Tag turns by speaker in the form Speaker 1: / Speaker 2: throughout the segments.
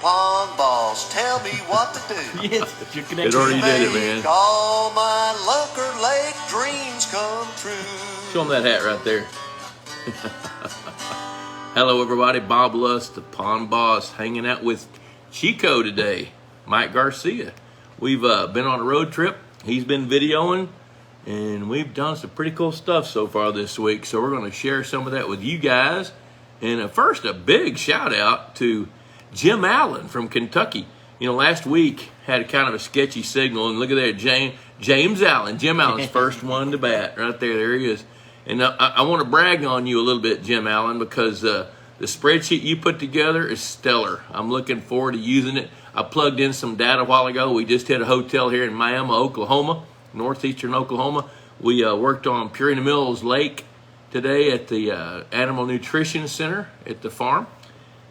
Speaker 1: pond boss, tell me what to do.
Speaker 2: Yes, you're connected.
Speaker 3: It already did it, man.
Speaker 1: Make all my Lunker Lake dreams come true.
Speaker 3: Show them that hat right there. Hello, everybody. Bob Lusk, the pond boss, hanging out with Chico today. Mike Garcia. We've been on a road trip. He's been videoing, and we've done some pretty cool stuff so far this week. So we're going to share some of that with you guys. And first, a big shout out to Jim Allen from Kentucky. You know, last week had kind of a sketchy signal, and look at that, James Allen. Jim Allen's first one to bat right there. There he is. And I want to brag on you a little bit, Jim Allen, because the spreadsheet you put together is stellar. I'm looking forward to using it. I plugged in some data a while ago. We just hit a hotel here in Miami, Oklahoma, northeastern Oklahoma. We worked on Purina Mills Lake today at the Animal Nutrition Center at the farm,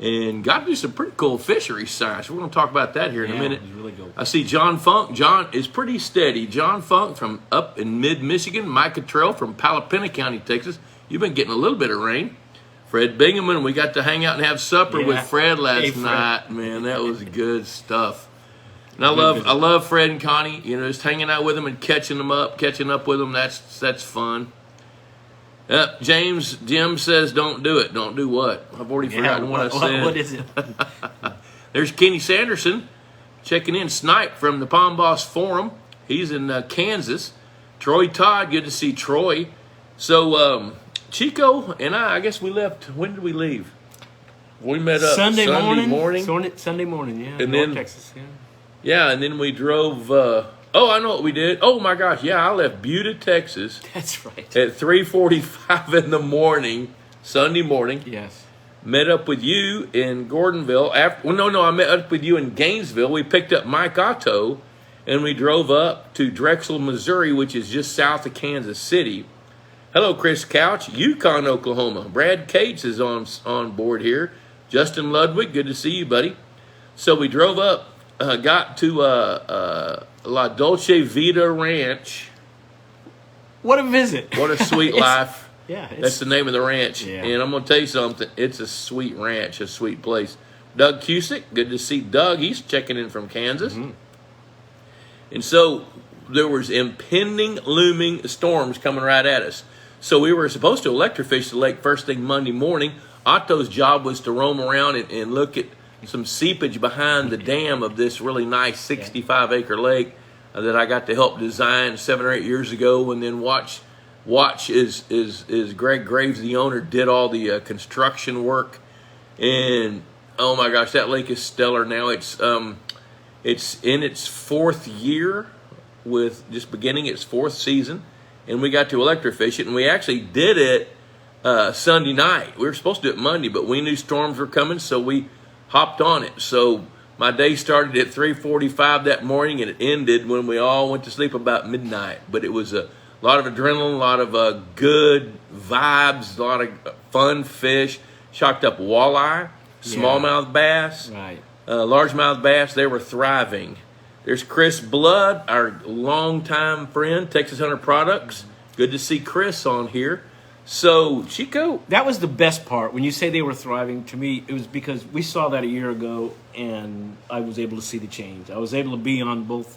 Speaker 3: and got to do some pretty cool fisheries science. We're going to talk about that here in a minute.
Speaker 2: Really cool.
Speaker 3: I see John Funk. John is pretty steady. John Funk from up in mid-Michigan. Mike Cottrell from Palapena County, Texas. You've been getting a little bit of rain. Fred Bingaman, we got to hang out and have supper with Fred last night. Man, that was good stuff. And I love Fred and Connie. You know, just hanging out with them and catching up with them. That's fun. Jim says, don't do it. Don't do what? I've already forgotten what I said.
Speaker 2: What is it?
Speaker 3: There's Kenny Sanderson checking in. Snipe from the Pond Boss Forum. He's in Kansas. Troy Todd, good to see Troy. So, Chico and I guess we left. When did we leave? We met up
Speaker 2: Sunday morning, yeah.
Speaker 3: And
Speaker 2: North
Speaker 3: then
Speaker 2: Texas, yeah.
Speaker 3: Yeah, and then we drove. I know what we did. Oh my gosh, yeah, I left Buda, Texas.
Speaker 2: That's right.
Speaker 3: At 3:45 in the morning, Sunday morning.
Speaker 2: Yes.
Speaker 3: Met up with you in Gordonville. I met up with you in Gainesville. We picked up Mike Otto, and we drove up to Drexel, Missouri, which is just south of Kansas City. Hello, Chris Couch, Yukon, Oklahoma. Brad Cates is on board here. Justin Ludwig, good to see you, buddy. So we drove up, got to La Dolce Vita Ranch.
Speaker 2: What a visit.
Speaker 3: What a sweet life.
Speaker 2: Yeah.
Speaker 3: That's the name of the ranch.
Speaker 2: Yeah.
Speaker 3: And I'm going to tell you something. It's a sweet ranch, a sweet place. Doug Cusick, good to see Doug. He's checking in from Kansas. Mm-hmm. And so there was impending, looming storms coming right at us. So we were supposed to electrofish the lake first thing Monday morning. Otto's job was to roam around and look at some seepage behind the dam of this really nice 65-acre lake that I got to help design 7 or 8 years ago, and then watch as Greg Graves, the owner, did all the construction work. And oh my gosh, that lake is stellar now. It's in its 4th year, with just beginning its 4th season, and we got to electrofish it, and we actually did it Sunday night. We were supposed to do it Monday, but we knew storms were coming, so we hopped on it. So my day started at 3:45 that morning, and it ended when we all went to sleep about midnight. But it was a lot of adrenaline, a lot of good vibes, a lot of fun fish. Shocked up walleye, smallmouth bass,
Speaker 2: right.
Speaker 3: Largemouth bass. They were thriving. There's Chris Blood, our longtime friend, Texas Hunter Products. Good to see Chris on here. So, Chico.
Speaker 2: That was the best part. When you say they were thriving, to me, it was because we saw that a year ago, and I was able to see the change. I was able to be on both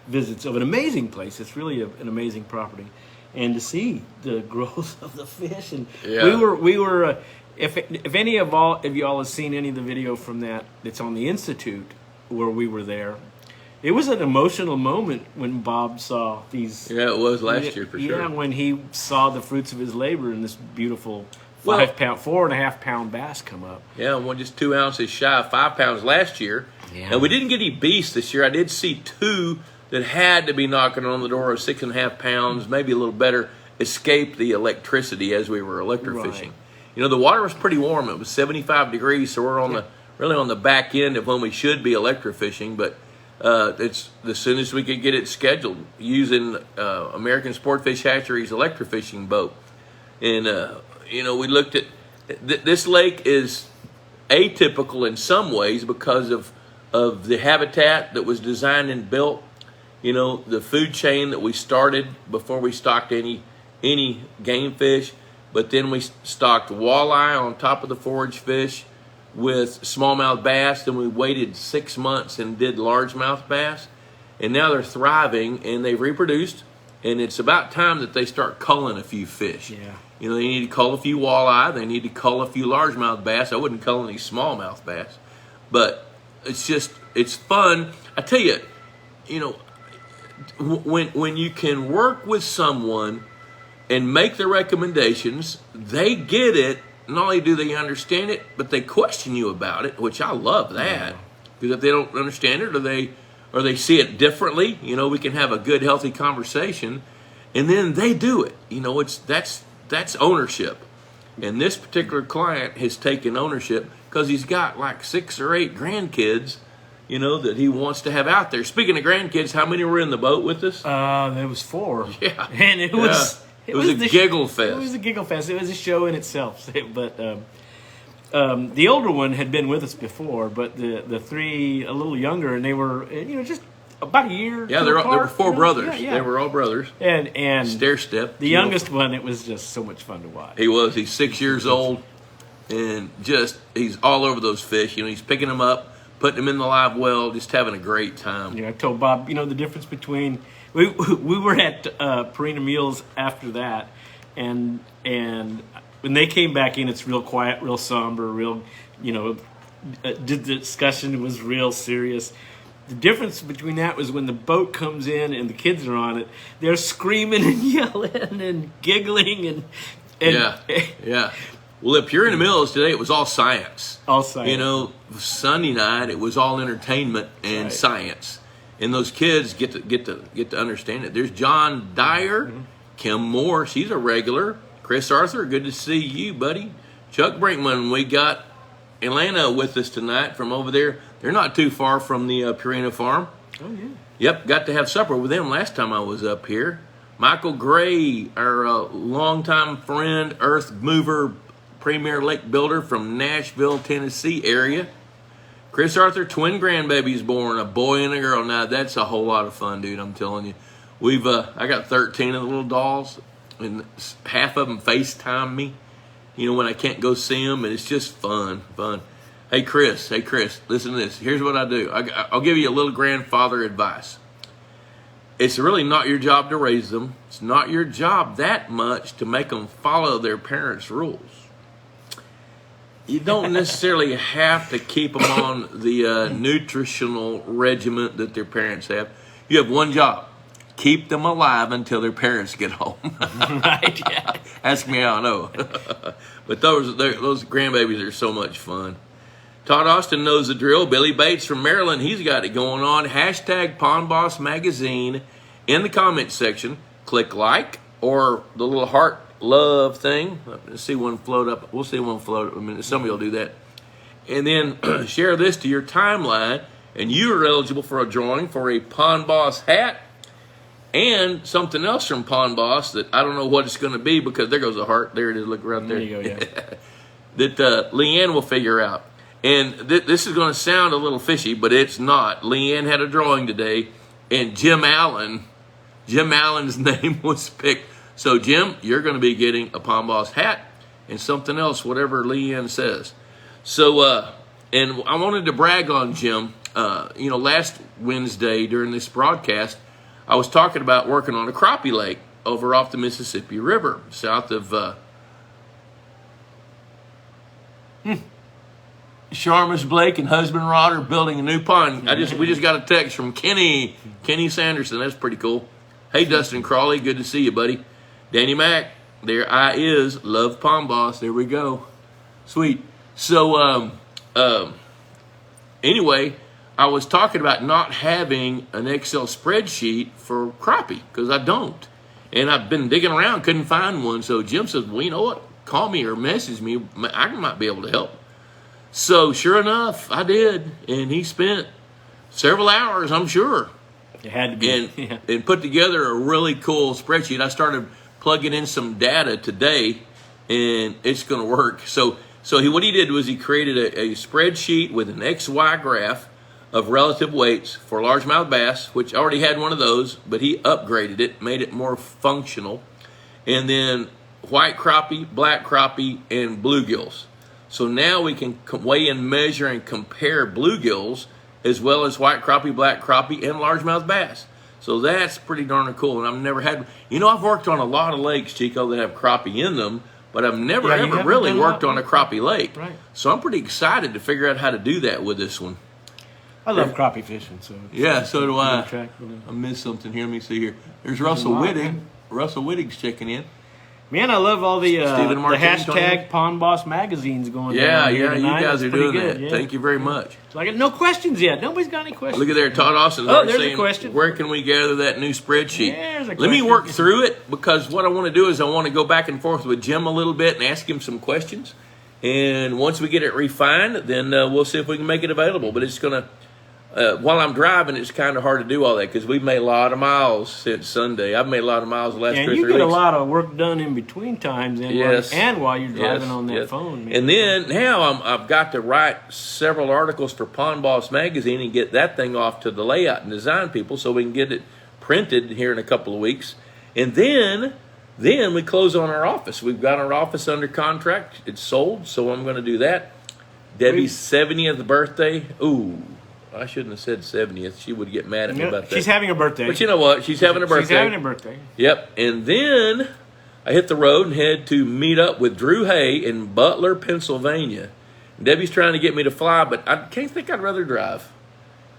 Speaker 2: visits of an amazing place. It's really an amazing property. And to see the growth of the fish. And we were if any of y'all have seen any of the video from that's on the Institute where we were there, it was an emotional moment when Bob saw these.
Speaker 3: Yeah, it was last year for sure.
Speaker 2: Yeah, when he saw the fruits of his labor and this beautiful 4.5 pound bass come up.
Speaker 3: Yeah, just 2 ounces shy of 5 pounds last year. Yeah. And we didn't get any beasts this year. I did see 2 that had to be knocking on the door of 6.5 pounds, maybe a little better, escape the electricity as we were electrofishing. Right. You know, the water was pretty warm. It was 75 degrees, so we're really on the back end of when we should be electrofishing, but it's as soon as we could get it scheduled using American Sportfish Hatchery's electrofishing boat. And, we looked at this lake is atypical in some ways because of the habitat that was designed and built. You know, the food chain that we started before we stocked any game fish, but then we stocked walleye on top of the forage fish. with smallmouth bass. Then we waited 6 months and did largemouth bass. And now they're thriving and they've reproduced. And it's about time that they start culling a few fish.
Speaker 2: Yeah.
Speaker 3: You know, they need to cull a few walleye. They need to cull a few largemouth bass. I wouldn't cull any smallmouth bass. But it's fun. I tell you, you know, when you can work with someone and make the recommendations, they get it. Not only do they understand it, but they question you about it, which I love that. Because if they don't understand it or they see it differently, you know, we can have a good, healthy conversation, and then they do it. You know, that's ownership. And this particular client has taken ownership because he's got like 6 or 8 grandkids, you know, that he wants to have out there. Speaking of grandkids, how many were in the boat with us?
Speaker 2: There was 4.
Speaker 3: Yeah.
Speaker 2: And it was
Speaker 3: a giggle fest.
Speaker 2: It was a giggle fest. It was a show in itself. But the older one had been with us before, but the 3 a little younger, and they were, you know, just about a year.
Speaker 3: Yeah, they were 4 brothers.
Speaker 2: Yeah.
Speaker 3: They were all brothers.
Speaker 2: And
Speaker 3: stair step.
Speaker 2: The youngest one, it was just so much fun to watch.
Speaker 3: He's 6 years old, and he's all over those fish. You know, he's picking them up, putting them in the live well, just having a great time.
Speaker 2: Yeah, I told Bob, you know, the difference between we were at Purina Meals after that, and when they came back in, it's real quiet, real somber, real, you know, the discussion was real serious. The difference between that was when the boat comes in and the kids are on it, they're screaming and yelling and giggling and
Speaker 3: yeah. Well, if you're in the Mills today, it was all science.
Speaker 2: All science.
Speaker 3: You know, Sunday night it was all entertainment and science, and those kids get to understand it. There's John Dyer, Kim Moore, she's a regular. Chris Arthur, good to see you, buddy. Chuck Brinkman, we got Atlanta with us tonight from over there. They're not too far from the Purina farm.
Speaker 2: Oh, yeah.
Speaker 3: Yep, got to have supper with them last time I was up here. Michael Gray, our longtime friend, earth mover, premier lake builder from Nashville, Tennessee area. Chris Arthur, twin grandbabies born, a boy and a girl. Now, that's a whole lot of fun, dude, I'm telling you. I got 13 of the little dolls, and half of them FaceTime me, you know, when I can't go see them, and it's just fun. Hey, Chris, listen to this. Here's what I do. I'll give you a little grandfather advice. It's really not your job to raise them. It's not your job that much to make them follow their parents' rules. You don't necessarily have to keep them on the nutritional regimen that their parents have. You have one job. Keep them alive until their parents get home.
Speaker 2: Right, yeah.
Speaker 3: Ask me how I know. But those grandbabies are so much fun. Todd Austin knows the drill. Billy Bates from Maryland, he's got it going on. Hashtag Pond Boss Magazine in the comment section. Click like or the little heart love thing. Let's see one float up. We'll see one float up in a minute. Somebody will do that. And then share this to your timeline, and you are eligible for a drawing for a Pond Boss hat and something else from Pond Boss that I don't know what it's going to be, because there goes a heart. There it is. Look right there.
Speaker 2: There you go, yeah.
Speaker 3: That Leanne will figure out. And this is going to sound a little fishy, but it's not. Leanne had a drawing today, and Jim Allen's name was picked. So, Jim, you're going to be getting a Pond Boss hat and something else, whatever Leanne says. So, and I wanted to brag on Jim. You know, last Wednesday during this broadcast, I was talking about working on a crappie lake over off the Mississippi River, south of Sharmas Blake and Husband Rod are building a new pond. We just got a text from Kenny Sanderson. That's pretty cool. Hey, Dustin Crawley, good to see you, buddy. Danny Mack, there I is. Love Pond Boss. There we go. Sweet. So, anyway, I was talking about not having an Excel spreadsheet for crappie, because I don't. And I've been digging around, couldn't find one. So Jim said, well, you know what? Call me or message me. I might be able to help. So sure enough, I did. And he spent several hours, I'm sure.
Speaker 2: It had to be.
Speaker 3: And put together a really cool spreadsheet. I started plugging in some data today, and it's going to work. So what he did was he created a spreadsheet with an XY graph of relative weights for largemouth bass, which I already had one of those, but he upgraded it, made it more functional. And then white crappie, black crappie, and bluegills. So now we can weigh and measure and compare bluegills as well as white crappie, black crappie, and largemouth bass. So that's pretty darn cool. And I've never had, I've worked on a lot of lakes, Chico, that have crappie in them, but I've never ever really worked on a crappie lake.
Speaker 2: Right.
Speaker 3: So I'm pretty excited to figure out how to do that with this one.
Speaker 2: I love crappie fishing. So
Speaker 3: so do I. I missed something here. Let me see here. There's Russell Wittig. Russell Wittig's checking in.
Speaker 2: Man, I love all the
Speaker 3: Martin,
Speaker 2: hashtag Pond Boss magazines going
Speaker 3: Yeah,
Speaker 2: on here
Speaker 3: you
Speaker 2: tonight.
Speaker 3: guys
Speaker 2: That's
Speaker 3: are doing
Speaker 2: good.
Speaker 3: that.
Speaker 2: Yeah.
Speaker 3: Thank you very much.
Speaker 2: So I got no questions yet. Nobody's got any questions.
Speaker 3: Look at there, Todd Austin.
Speaker 2: Oh, there's
Speaker 3: saying,
Speaker 2: a question.
Speaker 3: Where can we gather that new spreadsheet?
Speaker 2: There's a
Speaker 3: Let me
Speaker 2: question.
Speaker 3: work through it, because what I want to do is I want to go back and forth with Jim a little bit and ask him some questions. And once we get it refined, then we'll see if we can make it available. But it's going to, while I'm driving, it's kind of hard to do all that because we've made a lot of miles since Sunday. I've made a lot of miles the last 2 or 3 weeks.
Speaker 2: And you get a lot of work done in between times and while you're driving on that phone. Man.
Speaker 3: And then now I've got to write several articles for Pond Boss Magazine and get that thing off to the layout and design people so we can get it printed here in a couple of weeks. And then we close on our office. We've got our office under contract. It's sold, so I'm going to do that. Debbie's 70th birthday. Ooh. I shouldn't have said 70th. She would get mad at me about that.
Speaker 2: She's having a birthday.
Speaker 3: But you know what? She's having a birthday.
Speaker 2: She's having a birthday.
Speaker 3: Yep. And then I hit the road and head to meet up with Drew Hay in Butler, Pennsylvania. Debbie's trying to get me to fly, but I can't think I'd rather drive.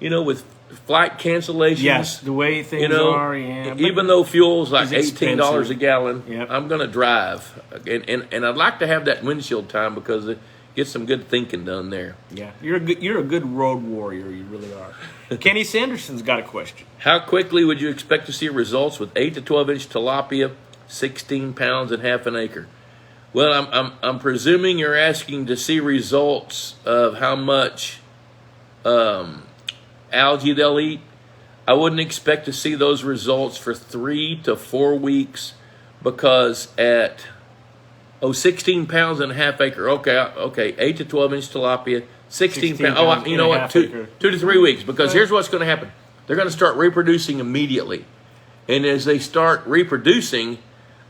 Speaker 3: With flight cancellations.
Speaker 2: Yes, the way things are, yeah.
Speaker 3: Even though fuel's like
Speaker 2: It's
Speaker 3: $18 a gallon,
Speaker 2: Yep.
Speaker 3: I'm going to drive. And I'd like to have that windshield time because get some good thinking done there.
Speaker 2: Yeah, you're a good road warrior. You really are. Kenny Sanderson's got a question.
Speaker 3: How quickly would you expect to see results with 8 to 12-inch tilapia, 16 pounds and half an acre? Well, I'm presuming you're asking to see results of how much algae they'll eat. I wouldn't expect to see those results for 3 to 4 weeks because at 16 pounds and a half acre. Okay, 8 to 12-inch tilapia, 16 pounds. Oh, you know what? 2 to 3 weeks. Because here's what's going to happen. They're going to start reproducing immediately. And as they start reproducing,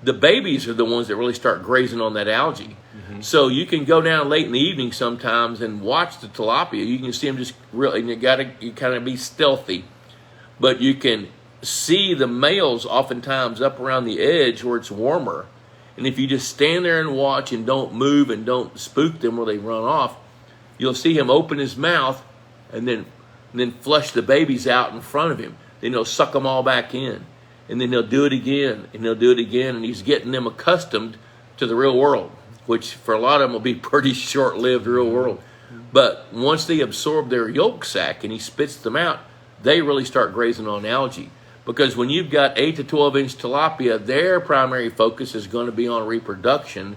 Speaker 3: the babies are the ones that really start grazing on that algae. Mm-hmm. So you can go down late in the evening sometimes and watch the tilapia. You can see them just really, and you kind of be stealthy. But you can see the males oftentimes up around the edge where it's warmer. And if you just stand there and watch and don't move and don't spook them where they run off, you'll see him open his mouth and then flush the babies out in front of him. Then he'll suck them all back in. And then he'll do it again, and he'll do it again, and he's getting them accustomed to the real world, which for a lot of them will be pretty short-lived real world. But once they absorb their yolk sac and he spits them out, they really start grazing on algae. Because when you've got 8 to 12-inch tilapia, their primary focus is going to be on reproduction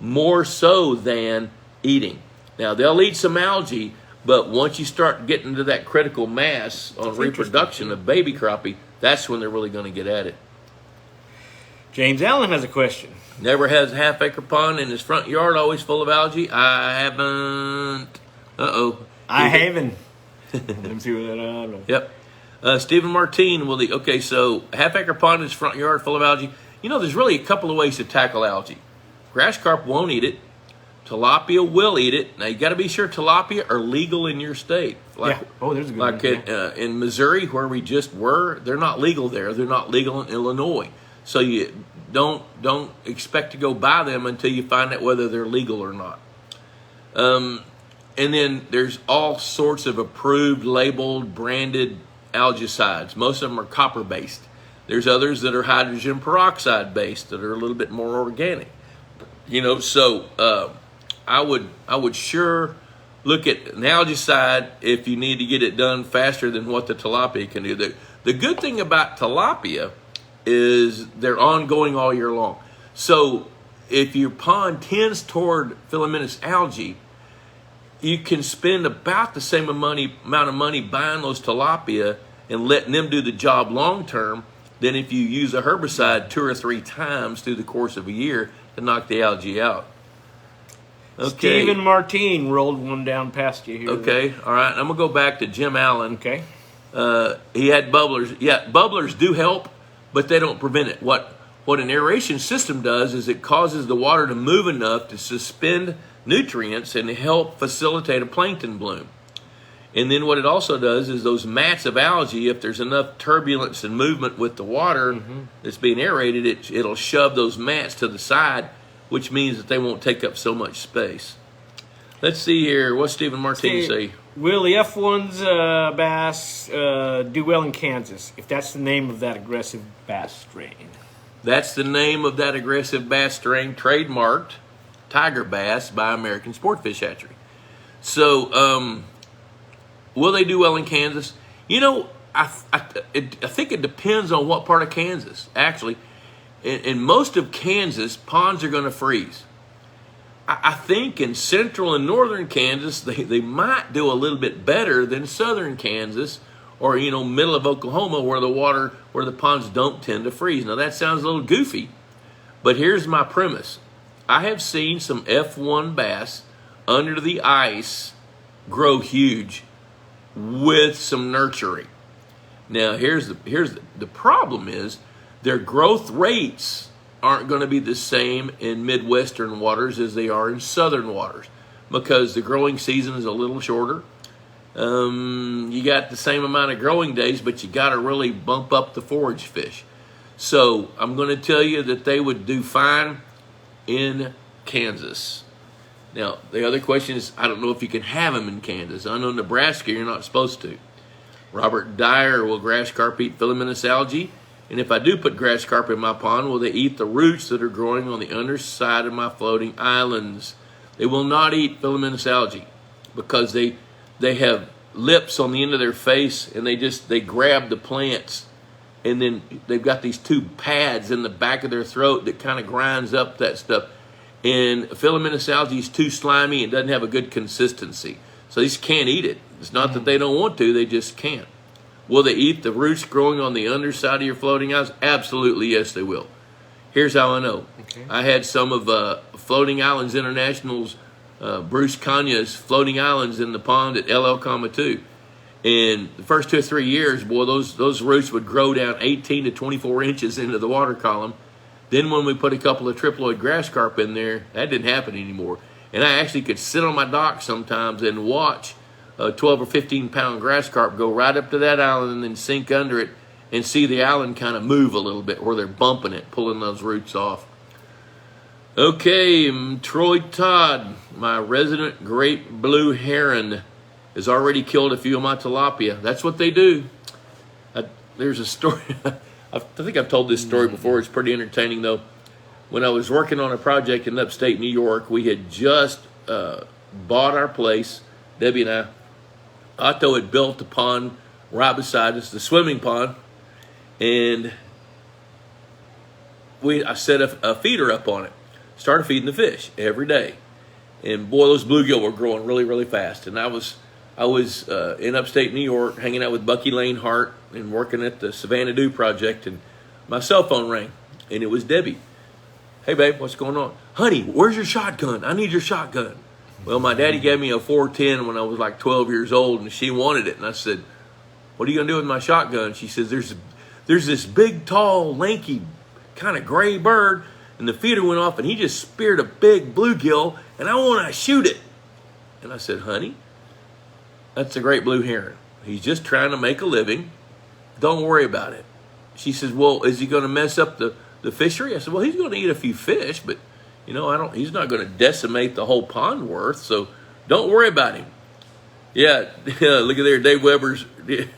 Speaker 3: more so than eating. Now, they'll eat some algae, but once you start getting to that critical mass on reproduction of baby crappie, that's when they're really going to get at it.
Speaker 2: James Allen has a question.
Speaker 3: Never has a half-acre pond in his front yard, always full of algae. I haven't.
Speaker 2: I haven't. Let me see what that. I don't know.
Speaker 3: Yep. Stephen Martin will okay, so half-acre pond in his front yard full of algae. There's really a couple of ways to tackle algae. Grass carp won't eat it. Tilapia will eat it. Now, you got to be sure tilapia are legal in your state.
Speaker 2: There's a good one.
Speaker 3: In Missouri, where we just were, they're not legal there. They're not legal in Illinois. So you don't expect to go buy them until you find out whether they're legal or not. And then there's all sorts of approved, labeled, branded algaecides. Most of them are copper-based. There's others that are hydrogen peroxide-based that are a little bit more organic. So I would sure look at an algaecide if you need to get it done faster than what the tilapia can do. The good thing about tilapia is they're ongoing all year long. So if your pond tends toward filamentous algae, you can spend about the same amount of money buying those tilapia and letting them do the job long term than if you use a herbicide 2 or 3 times through the course of a year to knock the algae out. Okay.
Speaker 2: Stephen Martin rolled one down past you here.
Speaker 3: Okay, all right. I'm going to go back to Jim Allen.
Speaker 2: Okay.
Speaker 3: He had bubblers. Yeah, bubblers do help, but they don't prevent it. What an aeration system does is it causes the water to move enough to suspend nutrients and help facilitate a plankton bloom. And then what it also does is those mats of algae, if there's enough turbulence and movement with the water that's being aerated, it'll shove those mats to the side, which means that they won't take up so much space. Let's see here. What's Stephen Martini say?
Speaker 2: Will the F1's bass do well in Kansas, if that's the name of that aggressive bass strain?
Speaker 3: That's the name of that aggressive bass strain, trademarked tiger bass by American Sportfish Hatchery. So, will they do well in Kansas? You know, I think it depends on what part of Kansas, actually. In most of Kansas, ponds are going to freeze. I think in central and northern Kansas, they might do a little bit better than southern Kansas or, you know, middle of Oklahoma where the ponds don't tend to freeze. Now, that sounds a little goofy, but here's my premise. I have seen some F1 bass under the ice grow huge with some nurturing. Now, here's the problem is their growth rates aren't going to be the same in Midwestern waters as they are in southern waters because the growing season is a little shorter. You got the same amount of growing days, but you got to really bump up the forage fish. So I'm going to tell you that they would do fine in Kansas. Now, the other question is, I don't know if you can have them in Kansas. I know Nebraska, you're not supposed to. Robert Dyer, will grass carp eat filamentous algae? And if I do put grass carp in my pond, will they eat the roots that are growing on the underside of my floating islands? They will not eat filamentous algae because they have lips on the end of their face and they grab the plants, and then they've got these two pads in the back of their throat that kind of grinds up that stuff. And filamentous algae is too slimy and doesn't have a good consistency. So they just can't eat it. It's not that they don't want to, they just can't. Will they eat the roots growing on the underside of your floating islands? Absolutely, yes, they will. Here's how I know. Okay. I had some of Floating Islands International's Bruce Kanya's floating islands in the pond at LL, 2. And the first 2 or 3 years, boy, those roots would grow down 18 to 24 inches into the water column. Then when we put a couple of triploid grass carp in there, that didn't happen anymore. And I actually could sit on my dock sometimes and watch a 12 or 15 pound grass carp go right up to that island and then sink under it and see the island kind of move a little bit where they're bumping it, pulling those roots off. Okay, Troy Todd, my resident great blue heron, has already killed a few of my tilapia. That's what they do. There's a story. I think I've told this story before. It's pretty entertaining, though. When I was working on a project in upstate New York, we had just bought our place, Debbie and I. Otto had built a pond right beside us, the swimming pond, and I set a feeder up on it. Started feeding the fish every day, and boy, those bluegill were growing really, really fast. And I was in upstate New York, hanging out with Bucky Lane Hart and working at the Savannah Dew project, and my cell phone rang, and it was Debbie. Hey, babe, what's going on? Honey, where's your shotgun? I need your shotgun. Well, my daddy gave me a 410 when I was like 12 years old, and she wanted it. And I said, what are you going to do with my shotgun? She says, there's this big, tall, lanky, kind of gray bird, and the feeder went off, and he just speared a big bluegill, and I want to shoot it. And I said, honey, that's a great blue heron. He's just trying to make a living. Don't worry about it. She says, well, is he going to mess up the fishery? I said, well, he's going to eat a few fish, but he's not going to decimate the whole pond worth, so don't worry about him. Yeah, look at there, Dave Weber's getting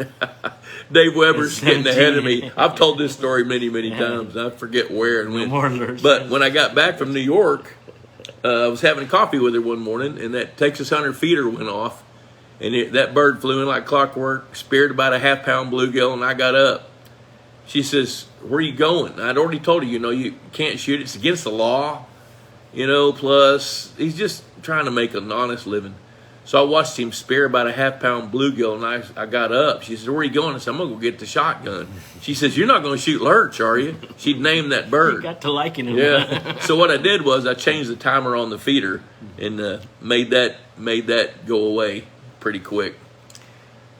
Speaker 3: ahead of me. I've told this story many, many times. I forget where and when. But when I got back from New York, I was having coffee with her one morning, and that Texas Hunter feeder went off, and that bird flew in like clockwork, speared about a half-pound bluegill, and I got up. She says, where are you going? I'd already told her, you can't shoot it. It's against the law. Plus he's just trying to make an honest living. So I watched him spear about a half-pound bluegill, and I got up. She said, where are you going? I said, I'm going to go get the shotgun. She says, you're not going to shoot lurch, are you? She'd named that bird.
Speaker 2: You got to liking him.
Speaker 3: Yeah. So what I did was I changed the timer on the feeder and made that go away pretty quick.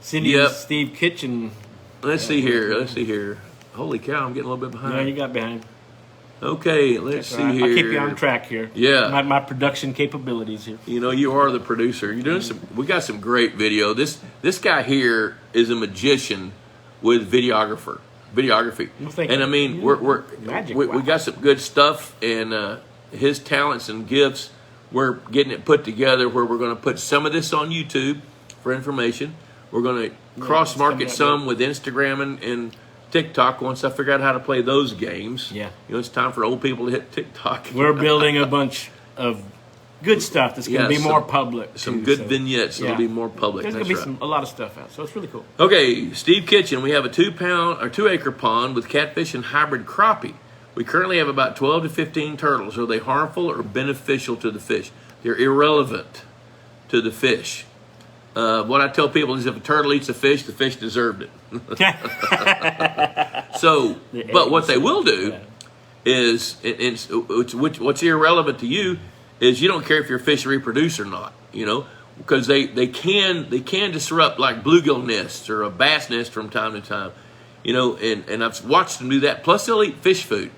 Speaker 2: Cindy and Steve Kitchen.
Speaker 3: Let's see here. Holy cow, I'm getting a little bit behind.
Speaker 2: Yeah, you got behind.
Speaker 3: Okay, let's see here.
Speaker 2: I'll keep you on track here.
Speaker 3: Yeah.
Speaker 2: My production capabilities here.
Speaker 3: You know, you are the producer. You're doing some. We got some great video. This guy here is a magician with videography.
Speaker 2: Well, thank
Speaker 3: And
Speaker 2: you.
Speaker 3: I mean,
Speaker 2: Magic,
Speaker 3: we
Speaker 2: wow.
Speaker 3: got some good stuff, and his talents and gifts. We're getting it put together where we're going to put some of this on YouTube for information. We're going to cross market some with Instagram and TikTok once I figure out how to play those games.
Speaker 2: Yeah.
Speaker 3: You know, it's time for old people to hit TikTok.
Speaker 2: We're building a bunch of good stuff that's going to be more public.
Speaker 3: Some
Speaker 2: too,
Speaker 3: good
Speaker 2: so,
Speaker 3: vignettes that'll be more public.
Speaker 2: There's
Speaker 3: That's
Speaker 2: going to be
Speaker 3: right.
Speaker 2: a lot of stuff out, so it's really cool.
Speaker 3: Okay, Steve Kitchen. We have a 2 acre pond with catfish and hybrid crappie. We currently have about 12 to 15 turtles. Are they harmful or beneficial to the fish? They're irrelevant to the fish. What I tell people is if a turtle eats a fish, the fish deserved it. So, but what they will do is, what's irrelevant to you is you don't care if your fish reproduce or not, you know, because they can disrupt like bluegill nests or a bass nest from time to time, you know, and I've watched them do that. Plus, they'll eat fish food.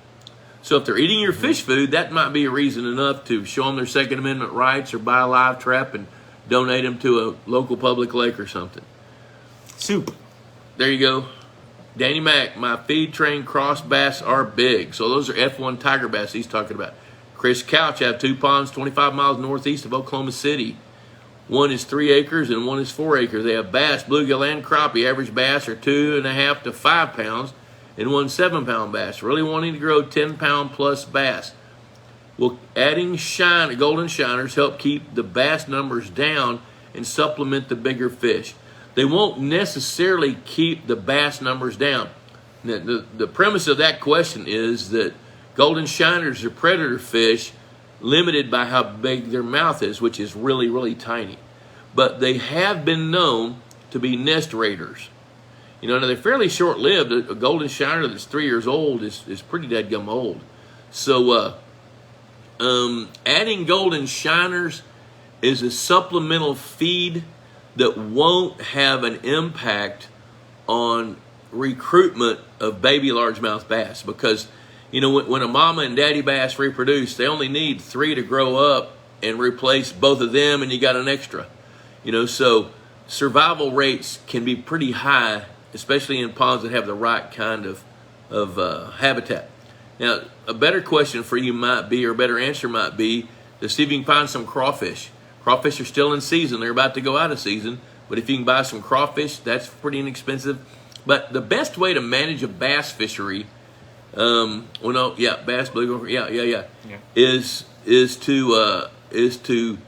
Speaker 3: So if they're eating your fish food, that might be a reason enough to show them their Second Amendment rights or buy a live trap and donate them to a local public lake or something.
Speaker 2: Soup.
Speaker 3: There you go. Danny Mack, my feed train cross bass are big. So those are F1 tiger bass he's talking about. Chris Couch, I have 2 ponds 25 miles northeast of Oklahoma City. One is 3 acres and one is 4 acres. They have bass, bluegill, and crappie. Average bass are 2.5 to 5 pounds and 1 7-pound bass. Really wanting to grow 10-pound plus bass. Will adding golden shiners help keep the bass numbers down and supplement the bigger fish? They won't necessarily keep the bass numbers down. Now, the premise of that question is that golden shiners are predator fish limited by how big their mouth is, which is really, really tiny. But they have been known to be nest raiders. You know, now they're fairly short-lived. A golden shiner that's 3 years old is pretty dadgum old. So adding golden shiners is a supplemental feed that won't have an impact on recruitment of baby largemouth bass, because you know when a mama and daddy bass reproduce, they only need 3 to grow up and replace both of them, and you got an extra. You know, so survival rates can be pretty high, especially in ponds that have the right kind of habitat. Now, a better question for you might be, or a better answer might be, to see if you can find some crawfish. Crawfish are still in season. They're about to go out of season. But if you can buy some crawfish, that's pretty inexpensive. But the best way to manage a bass fishery, bass, bluegill, is to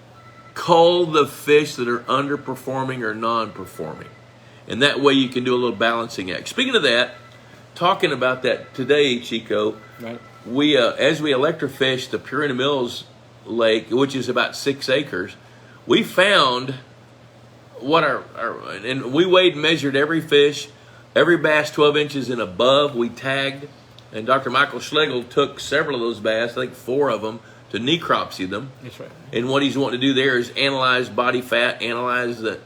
Speaker 3: cull the fish that are underperforming or non-performing. And that way you can do a little balancing act. Speaking of that, talking about that today, Chico,
Speaker 2: Right.
Speaker 3: we as we electrofish the Purina Mills Lake, which is about 6 acres, we found and we weighed and measured every fish, every bass 12 inches and above we tagged, and Dr. Michael Schlegel took several of those bass, I think 4 of them, to necropsy them.
Speaker 2: That's right.
Speaker 3: And what he's wanting to do there is analyze body fat, analyze the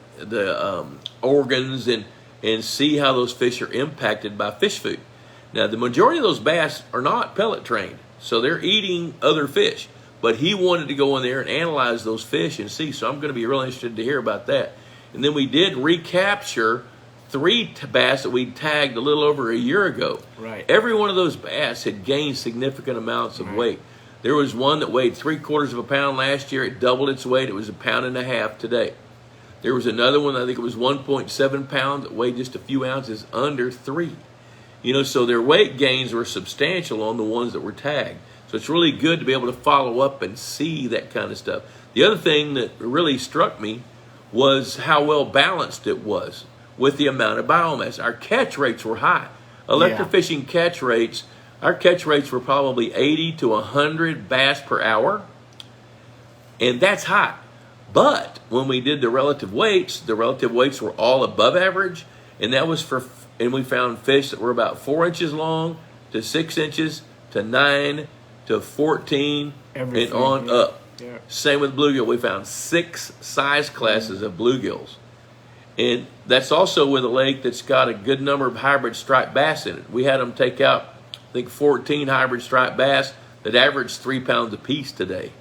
Speaker 3: organs, and see how those fish are impacted by fish food. Now, the majority of those bass are not pellet trained, so they're eating other fish. But he wanted to go in there and analyze those fish and see, so I'm going to be real interested to hear about that. And then we did recapture 3 bass that we tagged a little over a year ago.
Speaker 2: Right.
Speaker 3: Every one of those bass had gained significant amounts of weight. There was one that weighed 3/4 of a pound last year. It doubled its weight. It was 1.5 pounds today. There was another one, I think it was 1.7 pounds, that weighed just a few ounces under 3. You know, so their weight gains were substantial on the ones that were tagged. So it's really good to be able to follow up and see that kind of stuff. The other thing that really struck me was how well balanced it was with the amount of biomass. Our catch rates were high. Electrofishing catch rates, our catch rates were probably 80 to 100 bass per hour. And that's high. But when we did the relative weights were all above average. And that was and we found fish that were about 4 inches long to 6 inches to 9 to 14
Speaker 2: Everything,
Speaker 3: and on up.
Speaker 2: Yeah.
Speaker 3: Same with bluegill. We found 6 size classes of bluegills. And that's also with a lake that's got a good number of hybrid striped bass in it. We had them take out think 14 hybrid striped bass that average 3 pounds apiece today.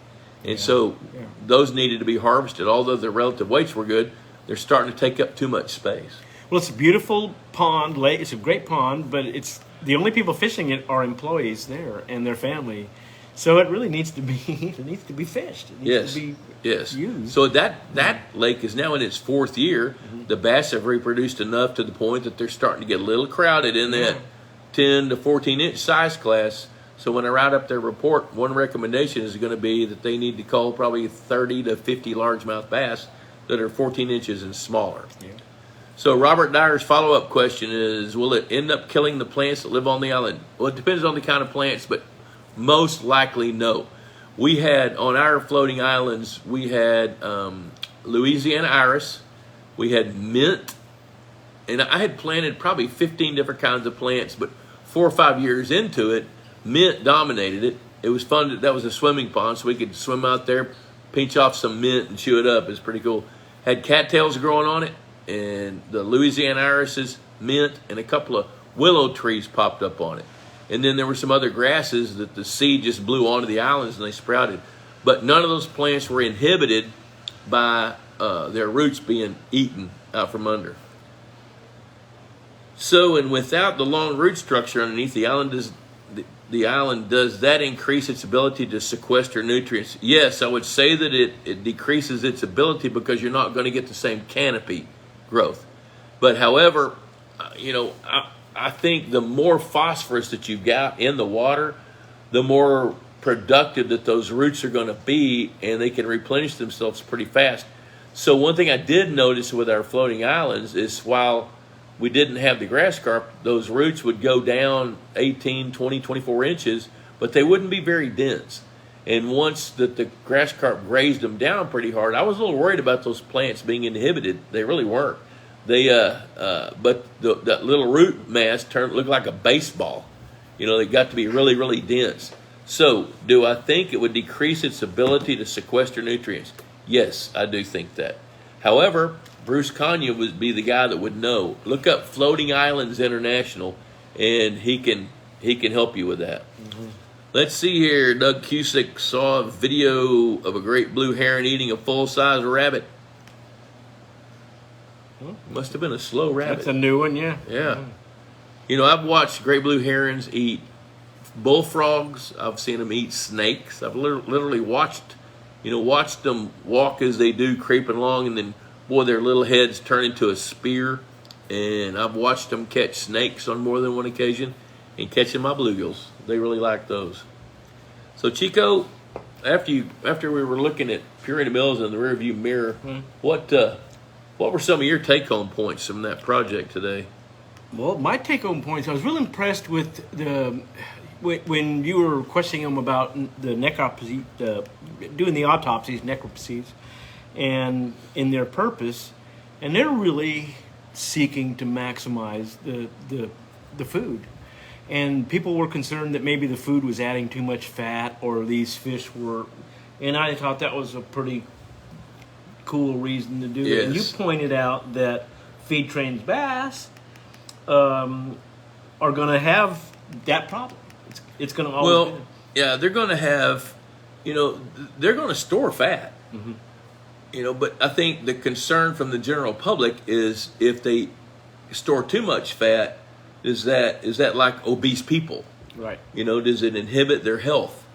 Speaker 3: And so those needed to be harvested. Although their relative weights were good, they're starting to take up too much space.
Speaker 2: Well, it's a beautiful pond, lake. It's a great pond, but it's the only people fishing it are employees there and their family. So it really needs to be fished. It needs to be used.
Speaker 3: So that lake is now in its 4th year. The bass have reproduced enough to the point that they're starting to get a little crowded in that 10 to 14 inch size class. So when I write up their report, one recommendation is going to be that they need to cull probably 30 to 50 largemouth bass that are 14 inches and smaller. Yeah. So Robert Dyer's follow-up question is, will it end up killing the plants that live on the island? Well, it depends on the kind of plants, but most likely no. We had, on our floating islands, we had Louisiana iris, we had mint, and I had planted probably 15 different kinds of plants, but 4 or 5 years into it, mint dominated it. It was fun. That was a swimming pond, so we could swim out there, pinch off some mint and chew it up. It was pretty cool. Had cattails growing on it, and the Louisiana irises, mint, and a couple of willow trees popped up on it. And then there were some other grasses that the seed just blew onto the islands and they sprouted. But none of those plants were inhibited by their roots being eaten out from under. So, and without the long root structure underneath the island, does that increase its ability to sequester nutrients? Yes, I would say that it decreases its ability because you're not going to get the same canopy growth. But however, I think the more phosphorus that you've got in the water, the more productive that those roots are going to be, and they can replenish themselves pretty fast. So one thing I did notice with our floating islands is while we didn't have the grass carp, those roots would go down 18, 20, 24 inches, but they wouldn't be very dense. And once that the grass carp grazed them down pretty hard, I was a little worried about those plants being inhibited. They really weren't. They, but that little root mass looked like a baseball. They got to be really, really dense. So, do I think it would decrease its ability to sequester nutrients? Yes, I do think that. However, Bruce Kanya would be the guy that would know. Look up Floating Islands International, and he can help you with that. Mm-hmm. Let's see here. Doug Cusick saw a video of a great blue heron eating a full-size rabbit. Must have been a slow rabbit.
Speaker 2: That's a new one, yeah.
Speaker 3: Yeah. I've watched great blue herons eat bullfrogs. I've seen them eat snakes. I've literally watched them walk as they do, creeping along, and then, boy, their little heads turn into a spear. And I've watched them catch snakes on more than one occasion and catching my bluegills. They really like those. So, Chico, after we were looking at Purina Mills in the rearview mirror, what were some of your take-home points from that project today?
Speaker 2: Well, my take-home points, I was really impressed with when you were questioning them about the necropsy, doing the autopsies, necropsies, and in their purpose, and they're really seeking to maximize the food. And people were concerned that maybe the food was adding too much fat, or these fish were, and I thought that was a pretty cool reason to do it. And you pointed out that feed trained bass are going to have that problem. It's going to always be there.
Speaker 3: They're going to have, they're going to store fat. Mm-hmm. But I think the concern from the general public is if they store too much fat, is that like obese people?
Speaker 2: Right.
Speaker 3: Does it inhibit their health?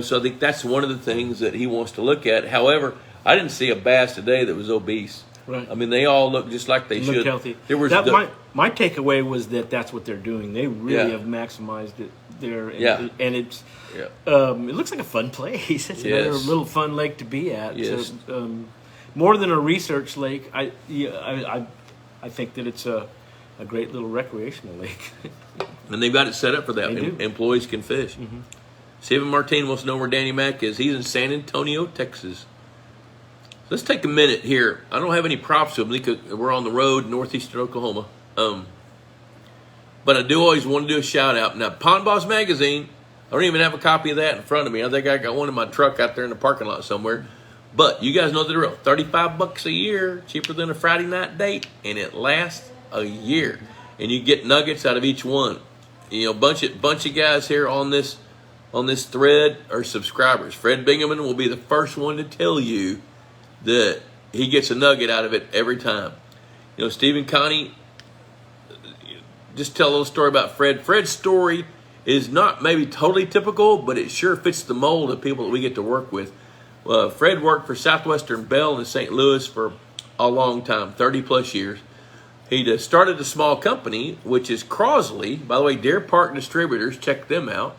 Speaker 3: So I think that's one of the things that he wants to look at. However, I didn't see a bass today that was obese.
Speaker 2: Right.
Speaker 3: I mean, they all look just like they should.
Speaker 2: Healthy.
Speaker 3: There was
Speaker 2: my takeaway was that that's what they're doing. They really have maximized it there. And it's it looks like a fun place. It's another little fun lake to be at.
Speaker 3: Yes.
Speaker 2: So, more than a research lake, I think that it's a great little recreational lake.
Speaker 3: And they've got it set up for that. Employees can fish. Mm-hmm. Stephen Martin wants to know where Danny Mack is. He's in San Antonio, Texas. Let's take a minute here. I don't have any props with me because we're on the road, northeastern Oklahoma. But I do always want to do a shout out. Now, Pond Boss Magazine, I don't even have a copy of that in front of me. I think I got one in my truck out there in the parking lot somewhere. But you guys know the drill. $35 a year, cheaper than a Friday night date, and it lasts a year. And you get nuggets out of each one. bunch of guys here on this thread are subscribers. Fred Bingaman will be the first one to tell you that he gets a nugget out of it every time. Stephen Connie, just tell a little story about Fred. Fred's story is not maybe totally typical, but it sure fits the mold of people that we get to work with. Fred worked for Southwestern Bell in St. Louis for a long time, 30 plus years. He started a small company, which is Crosley. By the way, Deer Park Distributors, check them out.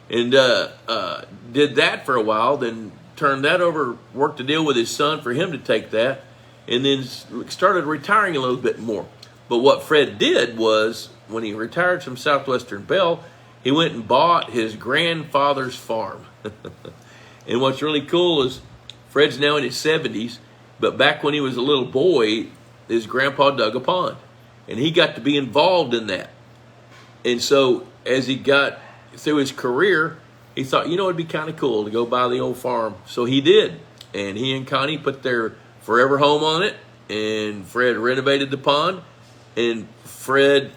Speaker 3: And did that for a while, then turned that over, worked a deal with his son for him to take that, and then started retiring a little bit more. But what Fred did was, when he retired from Southwestern Bell, he went and bought his grandfather's farm. And what's really cool is Fred's now in his 70s, but back when he was a little boy, his grandpa dug a pond, and he got to be involved in that. And so as he got through his career, he thought, it'd be kind of cool to go buy the old farm. So he did, and he and Connie put their forever home on it, and Fred renovated the pond, and Fred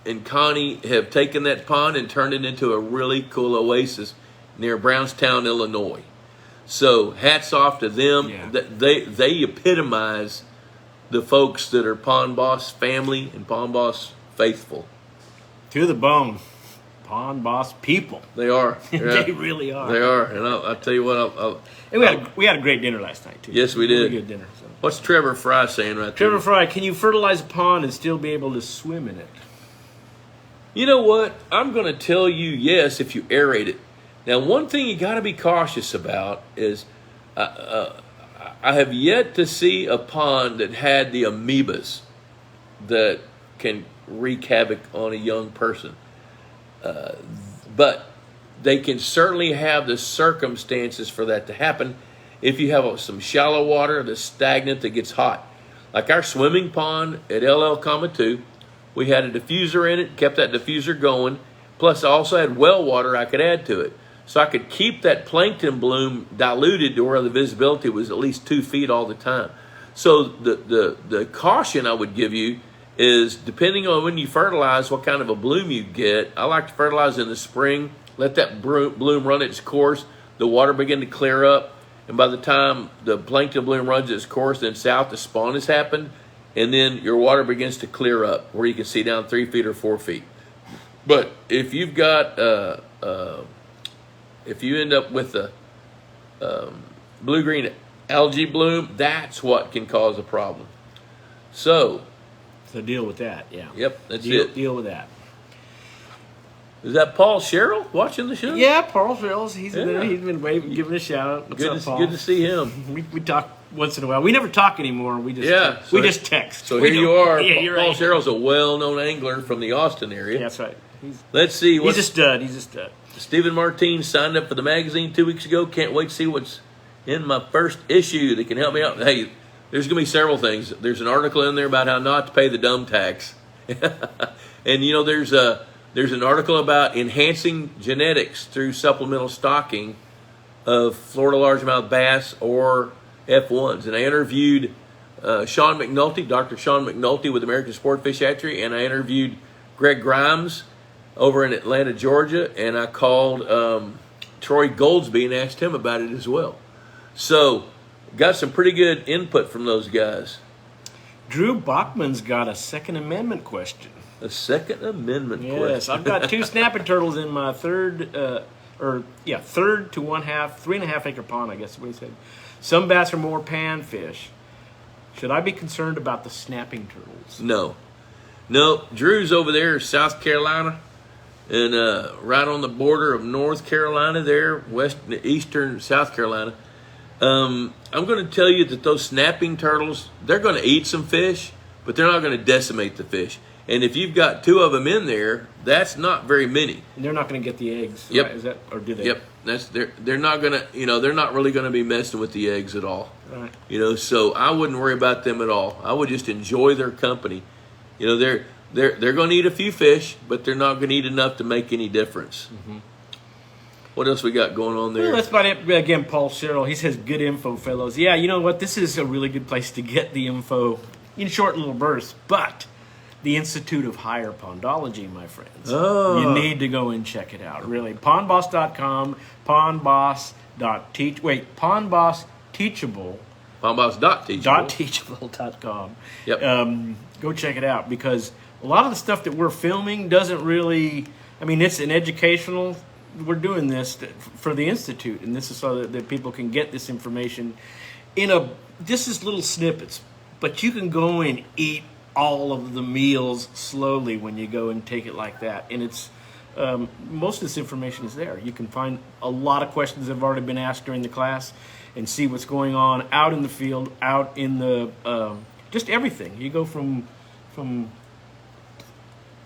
Speaker 3: and Connie have taken that pond and turned it into a really cool oasis near Brownstown, Illinois. So hats off to them.
Speaker 2: Yeah.
Speaker 3: They epitomize the folks that are Pond Boss family and Pond Boss faithful.
Speaker 2: To the bone. Pond Boss people.
Speaker 3: They are.
Speaker 2: They really are.
Speaker 3: They are. And I'll tell you what.
Speaker 2: And we had a great dinner last night, too.
Speaker 3: Yes, we did.
Speaker 2: Really good dinner. So.
Speaker 3: What's Trevor Fry saying right there?
Speaker 2: Trevor Fry, can you fertilize a pond and still be able to swim in it?
Speaker 3: You know what? I'm going to tell you yes if you aerate it. Now, one thing you got to be cautious about is I have yet to see a pond that had the amoebas that can wreak havoc on a young person. But they can certainly have the circumstances for that to happen if you have some shallow water that's stagnant that gets hot. Like our swimming pond at LL, 2, we had a diffuser in it, kept that diffuser going. Plus, I also had well water I could add to it. So I could keep that plankton bloom diluted to where the visibility was at least 2 feet all the time. So the caution I would give you is, depending on when you fertilize, what kind of a bloom you get. I like to fertilize in the spring, let that bloom run its course, the water begin to clear up, and by the time the plankton bloom runs its course, then south, the spawn has happened, and then your water begins to clear up where you can see down 3 feet or 4 feet. But if you've got if you end up with a blue-green algae bloom, that's what can cause a problem. So
Speaker 2: deal with that, yeah.
Speaker 3: Yep, that's it.
Speaker 2: Deal with that.
Speaker 3: Is that Paul Sherrill watching the show?
Speaker 2: Yeah, Paul Sherrill's. He's been waving, giving a shout out. What's up, Paul?
Speaker 3: Good to see him.
Speaker 2: We talk once in a while. We never talk anymore. We just just text.
Speaker 3: So here you are.
Speaker 2: Yeah,
Speaker 3: Paul Sherrill's a well-known angler from the Austin area.
Speaker 2: Yeah, that's right.
Speaker 3: Let's see.
Speaker 2: He's a stud. He's a stud.
Speaker 3: Stephen Martin signed up for the magazine 2 weeks ago. Can't wait to see what's in my first issue that can help me out. Hey, there's going to be several things. There's an article in there about how not to pay the dumb tax. And, there's an article about enhancing genetics through supplemental stocking of Florida largemouth bass or F1s. And I interviewed Sean McNulty, Dr. Sean McNulty with American Sport Fish Hatchery, and I interviewed Greg Grimes over in Atlanta, Georgia, and I called Troy Goldsby and asked him about it as well. So, got some pretty good input from those guys.
Speaker 2: Drew Bachman's got a Second Amendment question.
Speaker 3: A Second Amendment question.
Speaker 2: Yes, I've got 2 snapping turtles in my third to 3.5 acre pond, I guess is what he said. Some bass are more panfish. Should I be concerned about the snapping turtles?
Speaker 3: No, Drew's over there in South Carolina, and right on the border of North Carolina there, eastern South Carolina. I'm going to tell you that those snapping turtles, they're going to eat some fish, but they're not going to decimate the fish. And if you've got 2 of them in there, that's not very many.
Speaker 2: And they're not going to get the eggs.
Speaker 3: Yep.
Speaker 2: Right? Is that, or do they?
Speaker 3: Yep. They're not going to, they're not really going to be messing with the eggs at all.
Speaker 2: Right.
Speaker 3: So I wouldn't worry about them at all. I would just enjoy their company. They're going to eat a few fish, but they're not going to eat enough to make any difference. Mm-hmm. What else we got going on there?
Speaker 2: Well, that's about it. Again, Paul Sherrill, he says, good info, fellows. Yeah, you know what? This is a really good place to get the info in short little bursts. But the Institute of Higher Pondology, my friends.
Speaker 3: Oh.
Speaker 2: You need to go and check it out, really. Pondboss.com, pondbossteachable.
Speaker 3: Pondboss.teachable.
Speaker 2: Teachable.com. Go check it out, because a lot of the stuff that we're filming doesn't really, I mean, it's an educational, we're doing this for the Institute, and this is so that people can get this information this is little snippets, but you can go and eat all of the meals slowly when you go and take it like that. And it's, most of this information is there. You can find a lot of questions that have already been asked during the class and see what's going on out in the field, out in the, just everything. You go from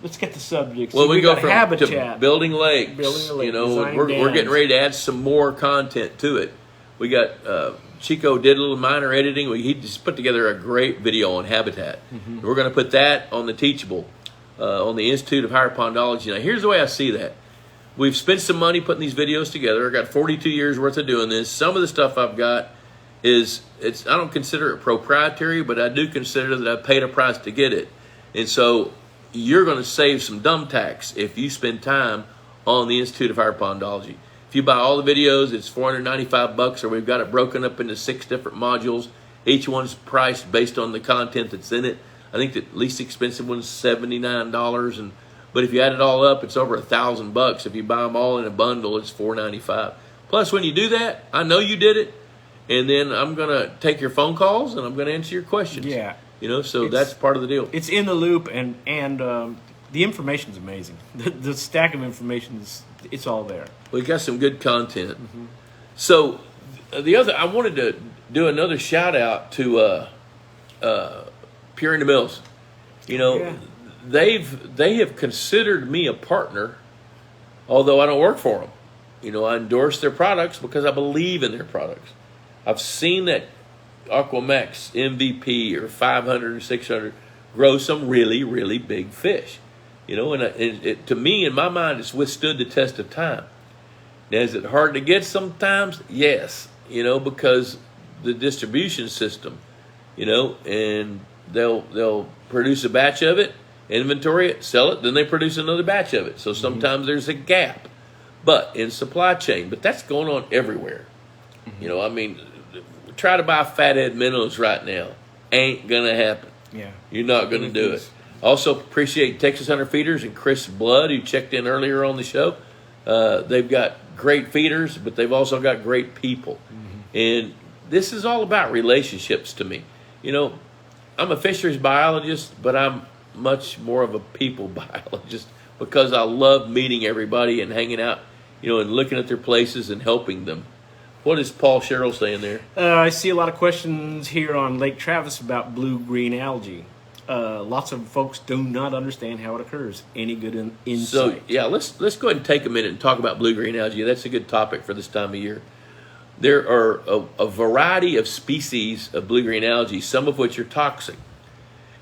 Speaker 2: let's get the subjects.
Speaker 3: Well, we go
Speaker 2: got
Speaker 3: from
Speaker 2: habitat,
Speaker 3: to building lakes.
Speaker 2: Building a lake,
Speaker 3: you know,
Speaker 2: designing
Speaker 3: we're getting
Speaker 2: dams.
Speaker 3: ready to add some more content to it. We got Chico did a little minor editing. He just put together a great video on habitat.
Speaker 2: Mm-hmm.
Speaker 3: We're going to put that on the Teachable, on the Institute of Higher Pondology. Now, here's the way I see that. We've spent some money putting these videos together. I got 42 years worth of doing this. Some of the stuff I've got I don't consider it proprietary, but I do consider that I paid a price to get it. And so you're going to save some dumb tax if you spend time on the Institute of Higher Pondology. If you buy all the videos, it's $495, or we've got it broken up into 6 different modules. Each one's priced based on the content that's in it. I think the least expensive one's $79, but if you add it all up, it's over $1,000. If you buy them all in a bundle, it's $495. Plus, when you do that, I know you did it, and then I'm going to take your phone calls and I'm going to answer your questions.
Speaker 2: Yeah.
Speaker 3: You know, so that's part of the deal.
Speaker 2: It's in the loop, and the information's amazing. The stack of information it's all there.
Speaker 3: We got some good content. Mm-hmm. So I wanted to do another shout out to Pure in the Mills. You know,
Speaker 2: Yeah.
Speaker 3: they have considered me a partner, although I don't work for them. You know, I endorse their products because I believe in their products. I've seen that Aquamax MVP or 500 or 600 grow some really, really big fish. You know, and to me, in my mind, it's withstood the test of time. Now, is it hard to get sometimes? Yes. You know, because the distribution system, you know, and they'll produce a batch of it, inventory it, sell it, then they produce another batch of it. So sometimes there's a gap, but in supply chain. But that's going on everywhere. Mm-hmm. You know, I mean, try to buy fathead minnows right now. Ain't gonna happen.
Speaker 2: Yeah.
Speaker 3: You're not gonna do it. Also appreciate Texas Hunter Feeders and Chris Blood, who checked in earlier on the show. They've got great feeders, but they've also got great people. Mm-hmm. And this is all about relationships to me. You know, I'm a fisheries biologist, but I'm much more of a people biologist because I love meeting everybody and hanging out, you know, and looking at their places and helping them. What is Paul Sherrill saying there?
Speaker 2: I see a lot of questions here on Lake Travis about blue-green algae. Lots of folks do not understand how it occurs. Any good insight?
Speaker 3: So, yeah, let's go ahead and take a minute and talk about blue-green algae. That's a good topic for this time of year. There are a variety of species of blue-green algae, some of which are toxic.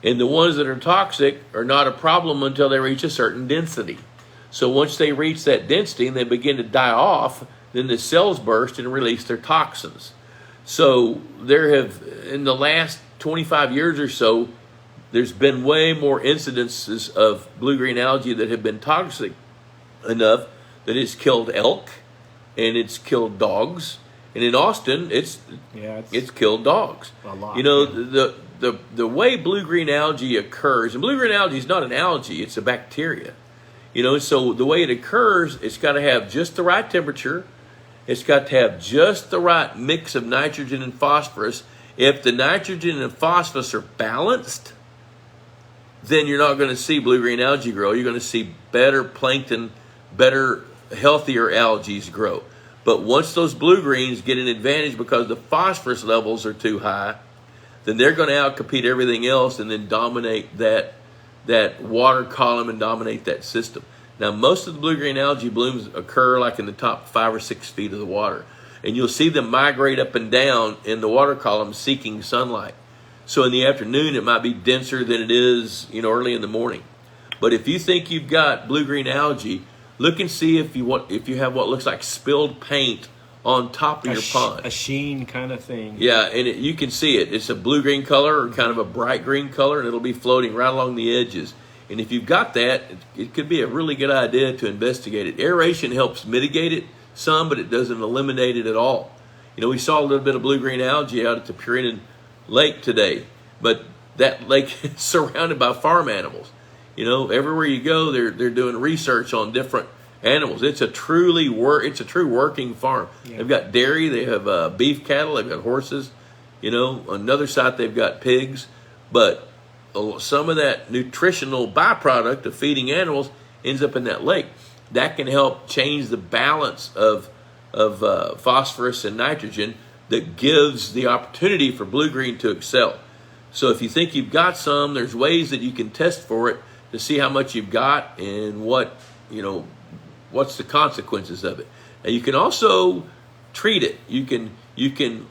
Speaker 3: And the ones that are toxic are not a problem until they reach a certain density. So once they reach that density and they begin to die off, then the cells burst and release their toxins. So there have, in the last 25 years or so, there's been way more incidences of blue-green algae that have been toxic enough that it's killed elk and it's killed dogs. And in Austin, it's killed dogs.
Speaker 2: A lot.
Speaker 3: You know, the way blue-green algae occurs, and blue-green algae is not an algae, it's a bacteria. You know, so the way it occurs, it's got to have just the right temperature. It's got to have just the right mix of nitrogen and phosphorus. If the nitrogen and phosphorus are balanced, then you're not going to see blue-green algae grow. You're going to see better plankton, better, healthier algae grow. But once those blue-greens get an advantage because the phosphorus levels are too high, then they're going to outcompete everything else and then dominate that water column and dominate that system. Now, most of the blue-green algae blooms occur like in the top 5 or 6 feet of the water. And you'll see them migrate up and down in the water column seeking sunlight. So in the afternoon, it might be denser than it is, you know, early in the morning. But if you think you've got blue-green algae, look and see if you have what looks like spilled paint on top of your pond.
Speaker 2: A sheen kind of thing.
Speaker 3: Yeah, and you can see it. It's a blue-green color or kind of a bright green color, and it'll be floating right along the edges. And if you've got that, it could be a really good idea to investigate it. Aeration helps mitigate it some, but it doesn't eliminate it at all. We saw a little bit of blue-green algae out at the Purina Lake today, but that lake is surrounded by farm animals. Everywhere you go, they're doing research on different animals. It's a true working farm. Yeah. They've got dairy, they have beef cattle, they've got horses. Another side they've got pigs, but some of that nutritional byproduct of feeding animals ends up in that lake. That can help change the balance of phosphorus and nitrogen that gives the opportunity for blue-green to excel. So if you think you've got some, there's ways that you can test for it to see how much you've got and what's the consequences of it. Now you can also treat it. You can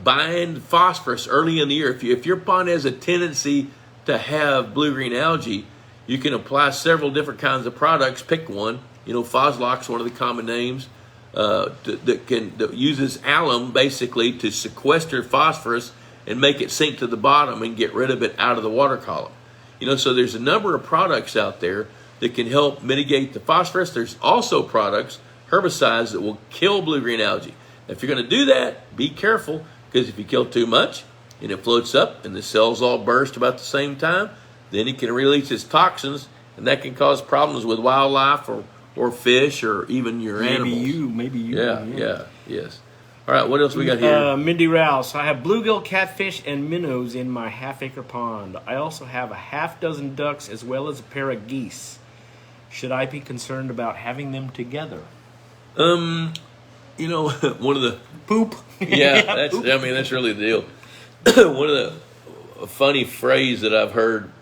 Speaker 3: bind phosphorus early in the year. If your pond has a tendency to have blue-green algae, you can apply several different kinds of products. Pick one. Foslock's one of the common names that uses alum basically to sequester phosphorus and make it sink to the bottom and get rid of it out of the water column. So there's a number of products out there that can help mitigate the phosphorus. There's also products, herbicides, that will kill blue-green algae. Now, if you're going to do that, be careful, because if you kill too much and it floats up and the cells all burst about the same time, then it can release its toxins, and that can cause problems with wildlife or fish or even your animals.
Speaker 2: Maybe you.
Speaker 3: Yeah, yes. All right, what else we got here?
Speaker 2: Mindy Rouse. I have bluegill, catfish, and minnows in my half-acre pond. I also have a half-dozen ducks as well as a pair of geese. Should I be concerned about having them together?
Speaker 3: One of the
Speaker 2: poop.
Speaker 3: Yeah,
Speaker 2: poop.
Speaker 3: That's really the deal. One of the funny phrase that I've heard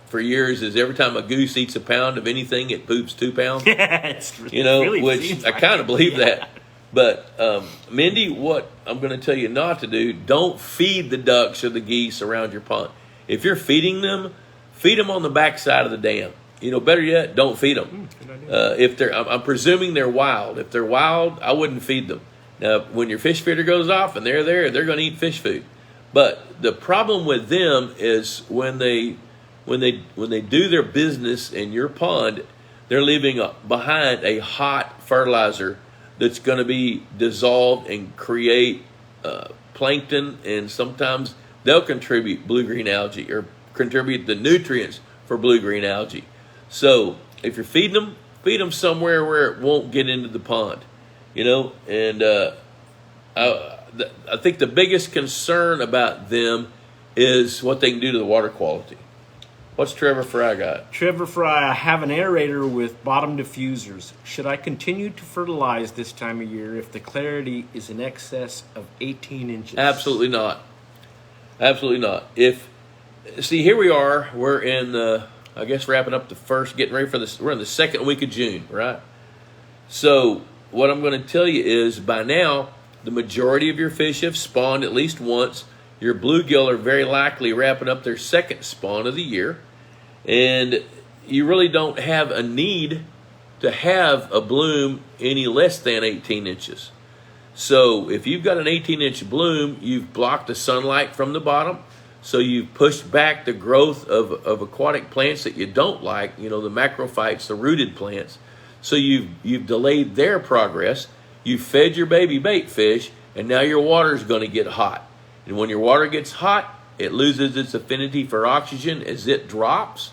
Speaker 3: for years is every time a goose eats a pound of anything, it poops 2 pounds.
Speaker 2: Yeah, it's really
Speaker 3: which I kind of believe that. But Mindy, what I'm going to tell you not to do, don't feed the ducks or the geese around your pond. If you're feeding them, feed them on the backside of the dam. Better yet, don't feed them. If I'm presuming they're wild. If they're wild, I wouldn't feed them. Now, when your fish feeder goes off and they're there, they're going to eat fish food. But the problem with them is when they do their business in your pond, they're leaving behind a hot fertilizer that's going to be dissolved and create plankton, and sometimes they'll contribute blue-green algae or contribute the nutrients for blue-green algae. So if you're feeding them, feed them somewhere where it won't get into the pond, and I think the biggest concern about them is what they can do to the water quality. What's Trevor Fry got?
Speaker 2: Trevor Fry, I have an aerator with bottom diffusers. Should I continue to fertilize this time of year if the clarity is in excess of 18 inches?
Speaker 3: Absolutely not. Absolutely not. Here we are. We're in I guess wrapping up the first, getting ready for this. We're in the second week of June, right? So what I'm going to tell you is by now, the majority of your fish have spawned at least once. Your bluegill are very likely wrapping up their second spawn of the year. And you really don't have a need to have a bloom any less than 18 inches. So if you've got an 18-inch bloom, you've blocked the sunlight from the bottom. So you've pushed back the growth of aquatic plants that you don't like, the macrophytes, the rooted plants. So you've delayed their progress. You've fed your baby bait fish, and now your water's going to get hot. And when your water gets hot, it loses its affinity for oxygen as it drops.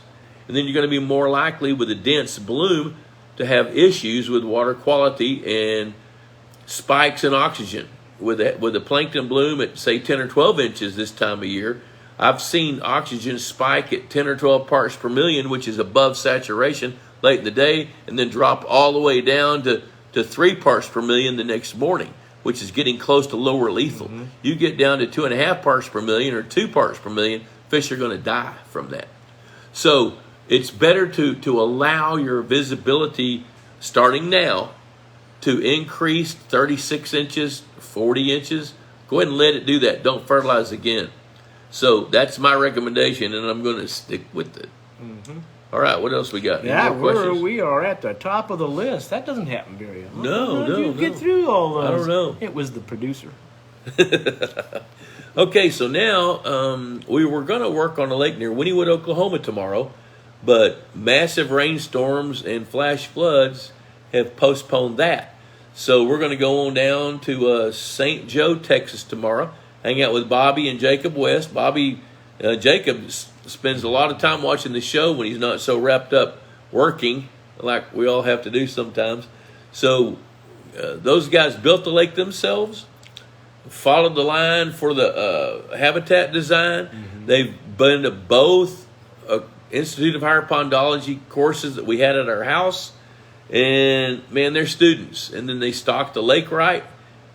Speaker 3: And then you're going to be more likely with a dense bloom to have issues with water quality and spikes in oxygen. With a plankton bloom at, say, 10 or 12 inches this time of year, I've seen oxygen spike at 10 or 12 parts per million, which is above saturation late in the day, and then drop all the way down to 3 parts per million the next morning, which is getting close to lower lethal. Mm-hmm. You get down to 2.5 parts per million or 2 parts per million, fish are going to die from that. So it's better to allow your visibility starting now to increase 36 inches, 40 inches. Go ahead and let it do that. Don't fertilize again. So that's my recommendation, and I'm going to stick with it. Mm-hmm. All right, what else we got?
Speaker 2: Yeah, we are at the top of the list. That doesn't happen very often.
Speaker 3: No.
Speaker 2: How did you get through all those?
Speaker 3: I don't know.
Speaker 2: It was the producer.
Speaker 3: Okay, so now we were going to work on a lake near Wynnewood, Oklahoma tomorrow, but massive rainstorms and flash floods have postponed that. So we're going to go on down to St. Joe, Texas tomorrow, hang out with Bobby and Jacob West. Jacob spends a lot of time watching the show when he's not so wrapped up working like we all have to do sometimes. So those guys built the lake themselves, followed the line for the habitat design. Mm-hmm. They've been to both Institute of Higher Pondology courses that we had at our house. And, man, they're students. And then they stocked the lake right.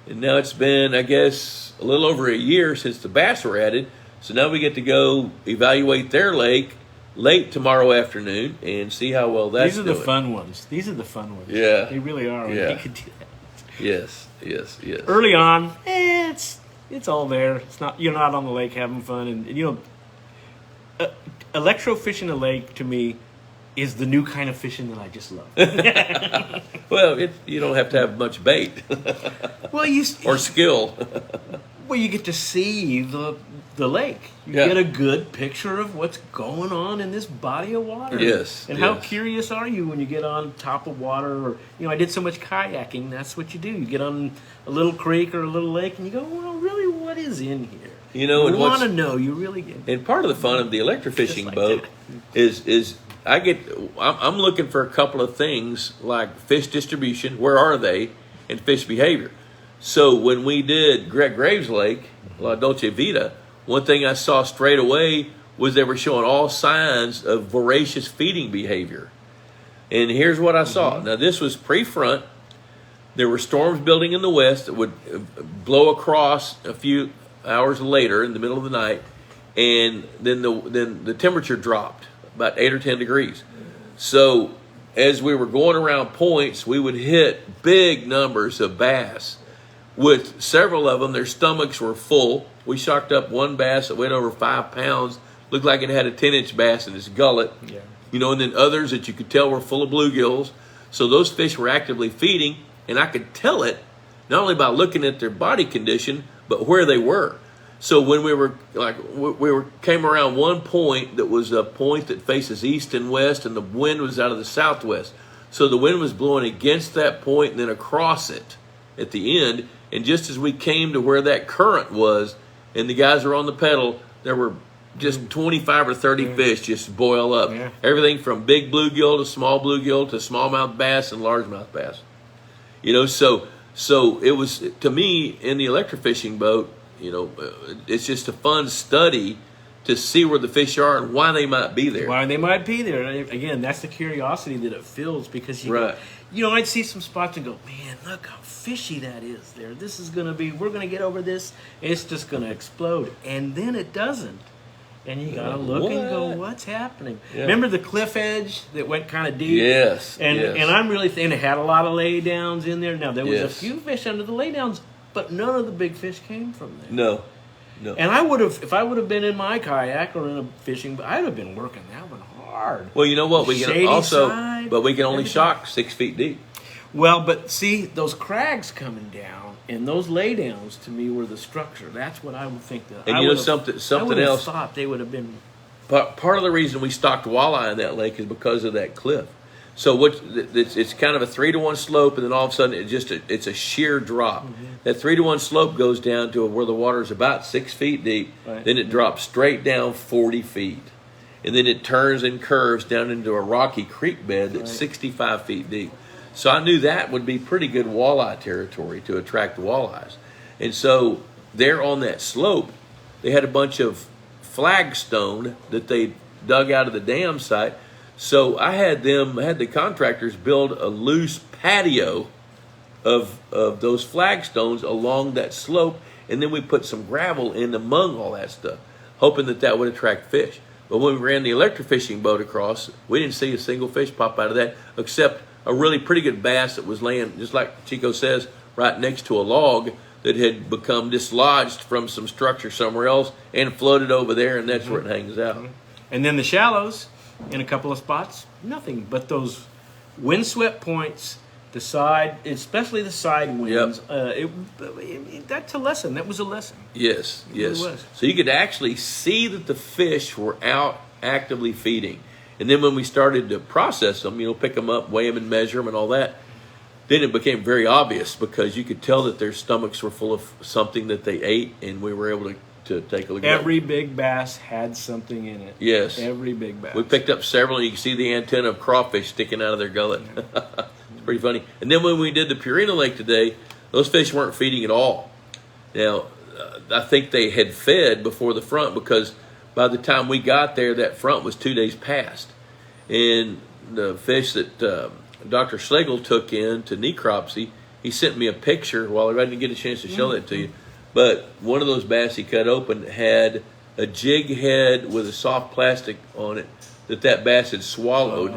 Speaker 3: And now it's been, I guess, a little over a year since the bass were added. So now we get to go evaluate their lake late tomorrow afternoon and see how well that's
Speaker 2: doing. These are the fun ones.
Speaker 3: Yeah.
Speaker 2: They really are.
Speaker 3: Yeah.
Speaker 2: You could do that.
Speaker 3: Yes.
Speaker 2: Early on, it's all there. It's not, you're not on the lake having fun. And you know, electrofishing a lake, to me, is the new kind of fishing that I just love.
Speaker 3: Well, you don't have to have much bait.
Speaker 2: Well,
Speaker 3: or skill.
Speaker 2: Well, you get to see the lake. You get a good picture of what's going on in this body of water.
Speaker 3: Yes.
Speaker 2: And how curious are you when you get on top of water? Or, you know, I did so much kayaking. That's what you do. You get on a little creek or a little lake, and you go, well, really, what is in here?
Speaker 3: You know,
Speaker 2: you want to know. You really get.
Speaker 3: And part of the fun of the electrofishing
Speaker 2: like
Speaker 3: boat is I'm looking for a couple of things like fish distribution, where are they, and fish behavior. So when we did Greg Graves Lake, La Dolce Vita, one thing I saw straight away was they were showing all signs of voracious feeding behavior. And here's what I saw. Now, this was pre-front. There were storms building in the west that would blow across a few hours later in the middle of the night, and then the temperature dropped about 8 or 10 degrees. So as we were going around points, we would hit big numbers of bass. With several of them, their stomachs were full. We shocked up one bass that weighed over 5 pounds, looked like it had a 10-inch bass in its gullet. Yeah. You know, and then others that you could tell were full of bluegills. So those fish were actively feeding, and I could tell it not only by looking at their body condition, but where they were. So when we came around one point that was a point that faces east and west, and the wind was out of the southwest. So the wind was blowing against that point and then across it at the end. And just as we came to where that current was, and the guys were on the pedal, there were just 25 or 30 fish just boil up. Yeah. Everything from big bluegill to small bluegill to smallmouth bass and largemouth bass. You know, so it was, to me, in the electrofishing boat, you know, it's just a fun study to see where the fish are and why they might be there.
Speaker 2: Why they might be there. Again, that's the curiosity that it fills, because I'd see some spots and go, man, look how fishy that is there. This is going to be, we're going to get over this, it's just going to explode. And then it doesn't. And you got to look and go, what's happening? Yeah. Remember the cliff edge that went kind of deep?
Speaker 3: Yes.
Speaker 2: And I'm really thinking it had a lot of laydowns in there. Now, there was a few fish under the laydowns, but none of the big fish came from there.
Speaker 3: No.
Speaker 2: And I would have, if I would have been in my kayak or in a fishing, I'd have been working that one hard.
Speaker 3: Well, you know what? We can also,
Speaker 2: side,
Speaker 3: but we can only shock 6 feet deep.
Speaker 2: Well, but see, those crags coming down and those laydowns to me were the structure. That's what I would think that.
Speaker 3: And
Speaker 2: I
Speaker 3: you know
Speaker 2: something
Speaker 3: else.
Speaker 2: Thought they would have been.
Speaker 3: Part of the reason we stocked walleye in that lake is because of that cliff. So it's kind of a 3-to-1 slope, and then all of a sudden it's a sheer drop. Mm-hmm. That 3-to-1 slope goes down to where the water is about 6 feet deep. Right. Then it drops straight down 40 feet, and then it turns and curves down into a rocky creek bed that's 65 feet deep. So I knew that would be pretty good walleye territory to attract walleyes. And so there on that slope, they had a bunch of flagstone that they dug out of the dam site. So I had the contractors build a loose patio of those flagstones along that slope, and then we put some gravel in among all that stuff, hoping that would attract fish. But when we ran the electrofishing boat across, we didn't see a single fish pop out of that, except a really pretty good bass that was laying, just like Chico says, right next to a log that had become dislodged from some structure somewhere else and floated over there, and that's where it hangs out.
Speaker 2: And then the shallows, in a couple of spots, nothing but those windswept points, the side, especially the side winds. That's a lesson. That was a lesson.
Speaker 3: Yes.
Speaker 2: It really was.
Speaker 3: So you could actually see that the fish were out actively feeding. And then when we started to process them, pick them up, weigh them and measure them and all that, then it became very obvious because you could tell that their stomachs were full of something that they ate, and we were able to take a look at it.
Speaker 2: Every big bass had something in it.
Speaker 3: Yes.
Speaker 2: Every big bass.
Speaker 3: We picked up several, and you can see the antenna of crawfish sticking out of their gullet. It's pretty funny. And then when we did the Purina Lake today, those fish weren't feeding at all. Now, I think they had fed before the front because by the time we got there, that front was 2 days past. And the fish that Dr. Schlegel took in to necropsy, he sent me a picture. Well, I didn't get a chance to show that to you. But one of those bass he cut open had a jig head with a soft plastic on it that bass had swallowed.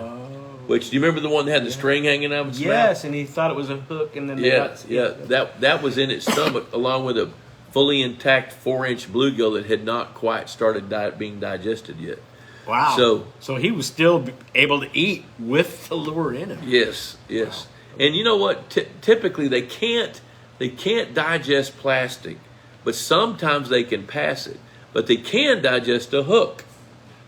Speaker 3: Which, do you remember the one that had the string hanging out of its mouth?
Speaker 2: Yes, and he thought it was a hook, and then
Speaker 3: that was in its stomach, along with a fully intact 4-inch bluegill that had not quite started being digested yet.
Speaker 2: Wow! So he was still able to eat with the lure in him.
Speaker 3: Yes. Wow. And you know what? Typically, they can't digest plastic, but sometimes they can pass it. But they can digest a hook.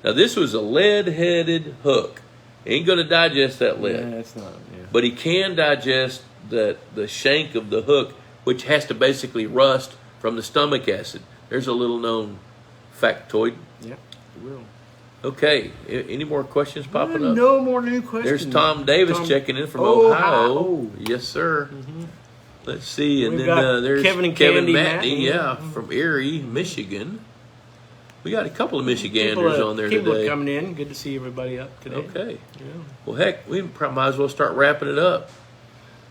Speaker 3: Now, this was a lead-headed hook. Ain't going to digest that lead.
Speaker 2: Yeah, it's not. Yeah.
Speaker 3: But he can digest the shank of the hook, which has to basically rust from the stomach acid. There's a little known factoid.
Speaker 2: Yeah, it will.
Speaker 3: Okay, any more questions popping up?
Speaker 2: No more new questions.
Speaker 3: There's Tom Davis checking in from Ohio. Yes, sir. Mm-hmm. Let's see, and
Speaker 2: We've
Speaker 3: then
Speaker 2: got
Speaker 3: there's
Speaker 2: Kevin and
Speaker 3: Kevin
Speaker 2: Candy
Speaker 3: Matney, from Erie, Michigan. We got a couple of Michiganders on there
Speaker 2: people
Speaker 3: today.
Speaker 2: People coming in. Good to see everybody up today.
Speaker 3: Okay.
Speaker 2: Yeah.
Speaker 3: Well, heck, we might as well start wrapping it up.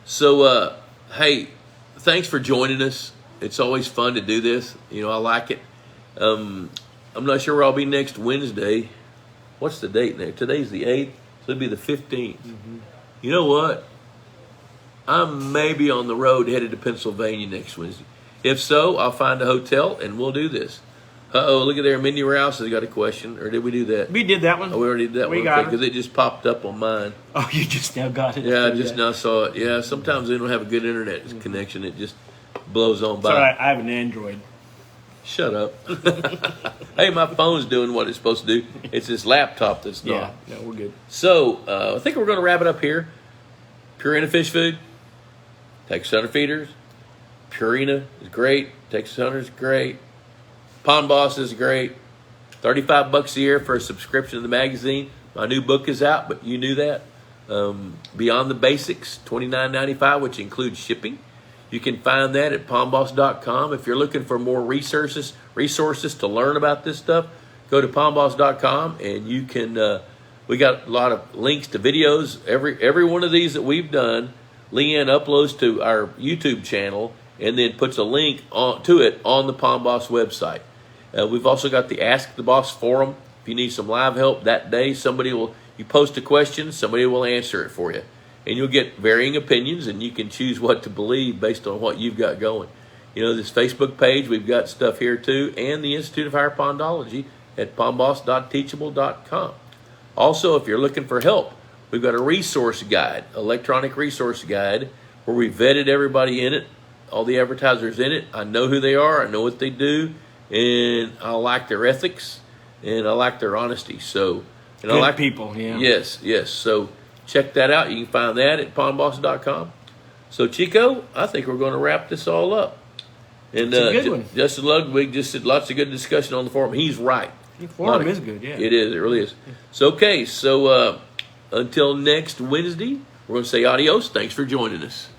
Speaker 3: So, hey, thanks for joining us. It's always fun to do this. I like it. I'm not sure where I'll be next Wednesday. What's the date there? Today's the 8th, so it'll be the 15th. Mm-hmm. You know what? I'm maybe on the road headed to Pennsylvania next Wednesday. If so, I'll find a hotel and we'll do this. Look at there. Mindy Rouse has got a question. Or did we do that?
Speaker 2: We did that one.
Speaker 3: Oh, we already did that one.
Speaker 2: We got it.
Speaker 3: Because it just popped up on mine.
Speaker 2: Oh, you just now got it?
Speaker 3: Yeah, I just now saw it. Yeah, sometimes they don't have a good internet connection. It just blows on by.
Speaker 2: It's all right. I have an Android.
Speaker 3: Shut up. Hey, my phone's doing what it's supposed to do. It's this laptop that's not.
Speaker 2: Yeah, no, we're good.
Speaker 3: So, I think we're going to wrap it up here. Purina Fish Food. Texas Hunter Feeders. Purina is great. Texas Hunter is great. Pond Boss is great. $35 a year for a subscription to the magazine. My new book is out, but you knew that. Beyond the Basics, $29.95, which includes shipping. You can find that at pondboss.com. If you're looking for more resources to learn about this stuff, go to pondboss.com, and you can. We got a lot of links to videos. Every one of these that we've done, Leanne uploads to our YouTube channel and then puts a link to it on the Pond Boss website. We've also got the Ask the Boss forum. If you need some live help that day, you post a question, somebody will answer it for you. And you'll get varying opinions, and you can choose what to believe based on what you've got going. This Facebook page, we've got stuff here too, and the Institute of Higher Pondology at pondboss.teachable.com. Also, if you're looking for help, we've got a resource guide, electronic resource guide, where we vetted everybody in it, all the advertisers in it. I know who they are, I know what they do, and I like their ethics, and I like their honesty. So, and
Speaker 2: Good
Speaker 3: I like
Speaker 2: people, yeah.
Speaker 3: Yes. So check that out. You can find that at pondboss.com. So, Chico, I think we're going to wrap this all up. And
Speaker 2: it's a good one.
Speaker 3: Justin Ludwig just said lots of good discussion on the forum. He's right.
Speaker 2: The forum is good, yeah.
Speaker 3: It is. It really is. So, okay. So, until next Wednesday, we're going to say adios. Thanks for joining us.